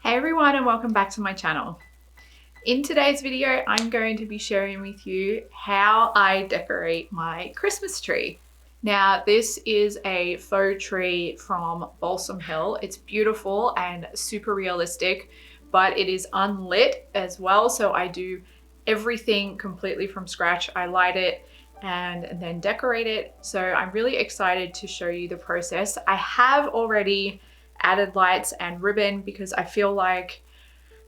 Hey everyone, and welcome back to my channel. In today's video, I'm going to be sharing with you how I decorate my Christmas tree. Now, this is a faux tree from Balsam Hill. It's beautiful and super realistic, but it is unlit as well. So I do everything completely from scratch. I light it and then decorate it. So I'm really excited to show you the process. I have already added lights and ribbon because I feel like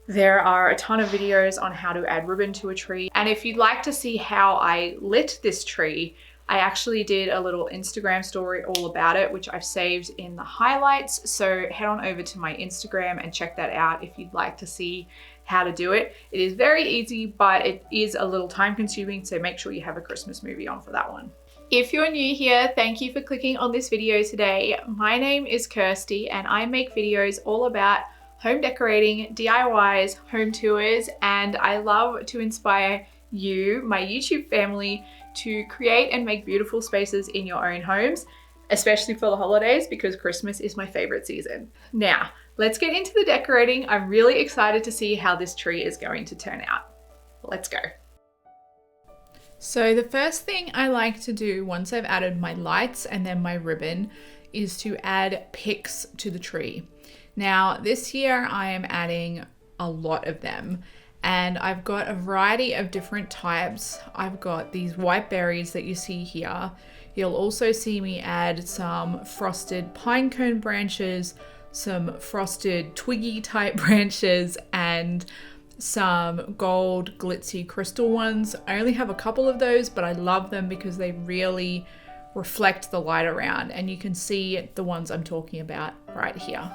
there are a ton of videos on how to add ribbon to a tree. And if you'd like to see how I lit this tree, I actually did a little Instagram story all about it, which I've saved in the highlights. So head on over to my Instagram and check that out if you'd like to see how to do it. It is very easy, but it is a little time consuming. So make sure you have a Christmas movie on for that one. If you're new here, thank you for clicking on this video today. My name is Kirstie and I make videos all about home decorating, DIYs, home tours, and I love to inspire you, my YouTube family, to create and make beautiful spaces in your own homes, especially for the holidays because Christmas is my favorite season. Now, let's get into the decorating. I'm really excited to see how this tree is going to turn out. Let's go. So the first thing I like to do once I've added my lights and then my ribbon is to add picks to the tree. Now this year I am adding a lot of them and I've got a variety of different types. I've got these white berries that you see here. You'll also see me add some frosted pine cone branches, some frosted twiggy type branches, and some gold glitzy crystal ones. I only have a couple of those, but I love them because they really reflect the light around, and you can see the ones I'm talking about right here.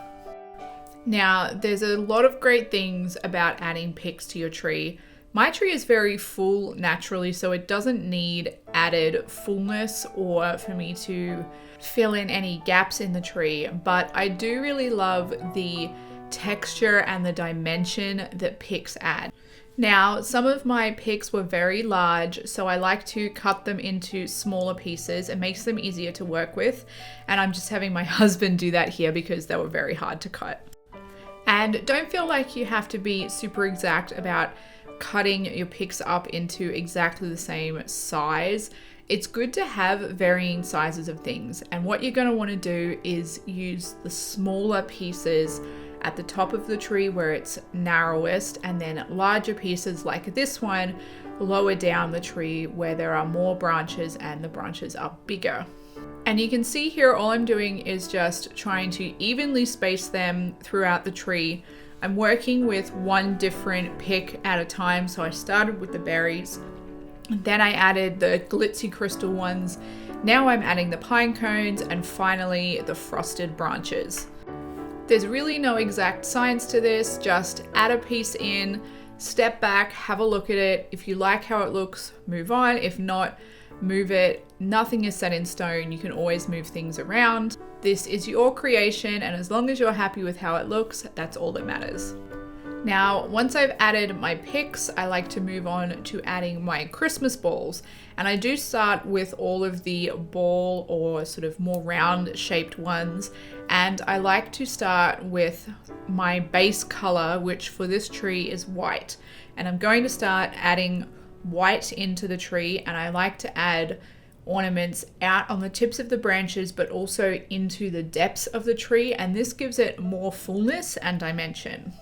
Now, there's a lot of great things about adding picks to your tree. My tree is very full naturally, so it doesn't need added fullness or for me to fill in any gaps in the tree, but I do really love the texture and the dimension that picks add. Now, some of my picks were very large, so I like to cut them into smaller pieces. It makes them easier to work with, and I'm just having my husband do that here because they were very hard to cut. And don't feel like you have to be super exact about cutting your picks up into exactly the same size. It's good to have varying sizes of things, and what you're going to want to do is use the smaller pieces at the top of the tree where it's narrowest, and then larger pieces like this one lower down the tree where there are more branches and the branches are bigger. And you can see here all I'm doing is just trying to evenly space them throughout the tree. I'm working with one different pick at a time, so I started with the berries, then I added the glitzy crystal ones, now I'm adding the pine cones, and finally the frosted branches. There's really no exact science to this, just add a piece in, step back, have a look at it. If you like how it looks, move on. If not, move it. Nothing is set in stone. You can always move things around. This is your creation, and as long as you're happy with how it looks, that's all that matters. Now, once I've added my picks, I like to move on to adding my Christmas balls. And I do start with all of the ball or sort of more round shaped ones. And I like to start with my base color, which for this tree is white. And I'm going to start adding white into the tree, and I like to add ornaments out on the tips of the branches but also into the depths of the tree, and this gives it more fullness and dimension.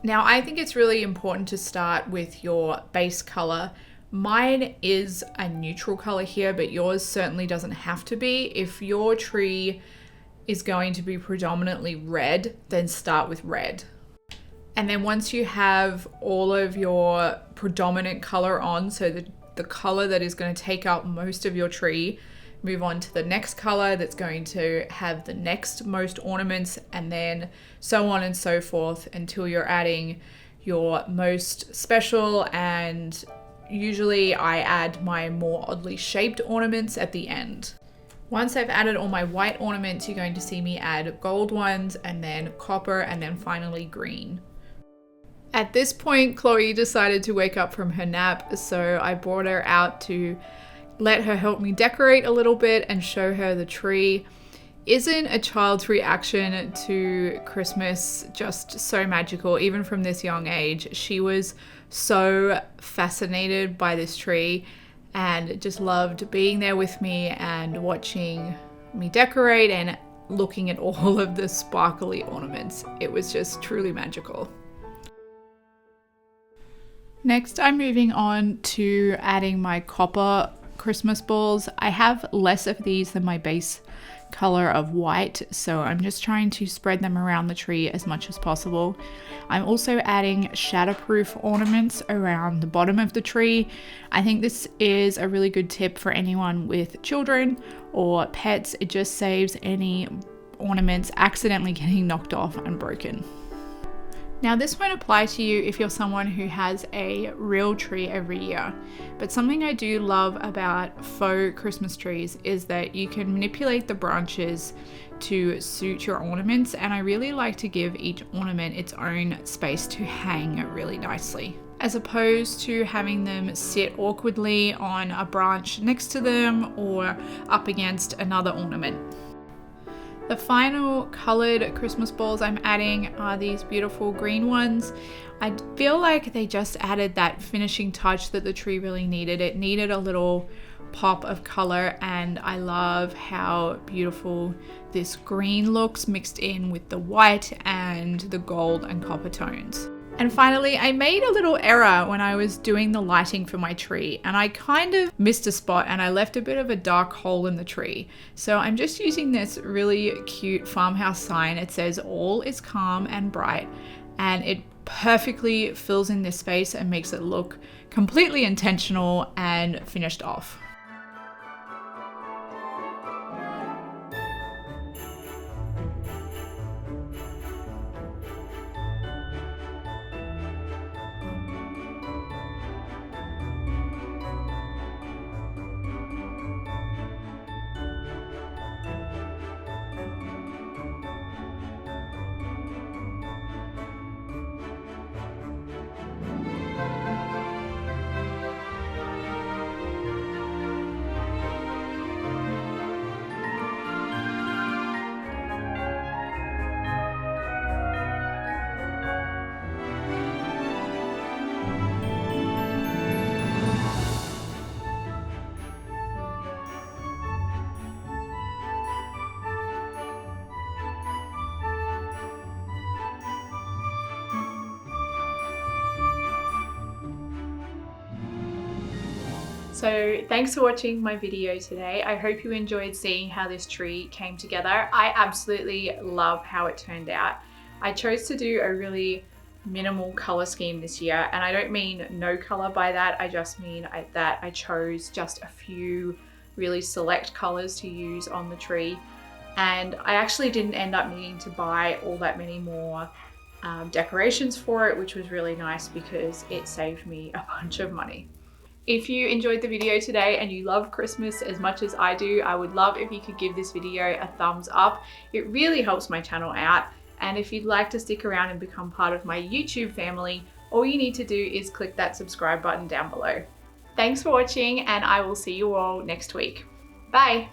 Now, I think it's really important to start with your base color. Mine is a neutral color here, but yours certainly doesn't have to be. If your tree is going to be predominantly red, then start with red. And then once you have all of your predominant color on, so the color that is going to take up most of your tree, move on to the next color that's going to have the next most ornaments, and then so on and so forth until you're adding your most special, and usually I add my more oddly shaped ornaments at the end. Once I've added all my white ornaments, you're going to see me add gold ones, and then copper, and then finally green. At this point, Chloe decided to wake up from her nap, so I brought her out to let her help me decorate a little bit and show her the tree. Isn't a child's reaction to Christmas just so magical, even from this young age? She was so fascinated by this tree and just loved being there with me and watching me decorate and looking at all of the sparkly ornaments. It was just truly magical. Next, I'm moving on to adding my copper Christmas balls. I have less of these than my base color of white, so I'm just trying to spread them around the tree as much as possible. I'm also adding shatterproof ornaments around the bottom of the tree. I think this is a really good tip for anyone with children or pets. It just saves any ornaments accidentally getting knocked off and broken. Now, this won't apply to you if you're someone who has a real tree every year, but something I do love about faux Christmas trees is that you can manipulate the branches to suit your ornaments, and I really like to give each ornament its own space to hang really nicely, as opposed to having them sit awkwardly on a branch next to them or up against another ornament. The final colored Christmas balls I'm adding are these beautiful green ones. I feel like they just added that finishing touch that the tree really needed. It needed a little pop of color, and I love how beautiful this green looks mixed in with the white and the gold and copper tones. And finally, I made a little error when I was doing the lighting for my tree, and I kind of missed a spot and I left a bit of a dark hole in the tree. So I'm just using this really cute farmhouse sign. It says "All is calm and bright," and it perfectly fills in this space and makes it look completely intentional and finished off. So thanks for watching my video today. I hope you enjoyed seeing how this tree came together. I absolutely love how it turned out. I chose to do a really minimal color scheme this year, and I don't mean no color by that. I just mean that I chose just a few really select colors to use on the tree, and I actually didn't end up needing to buy all that many more decorations for it, which was really nice because it saved me a bunch of money. If you enjoyed the video today and you love Christmas as much as I do, I would love if you could give this video a thumbs up. It really helps my channel out. And if you'd like to stick around and become part of my YouTube family, all you need to do is click that subscribe button down below. Thanks for watching, and I will see you all next week. Bye.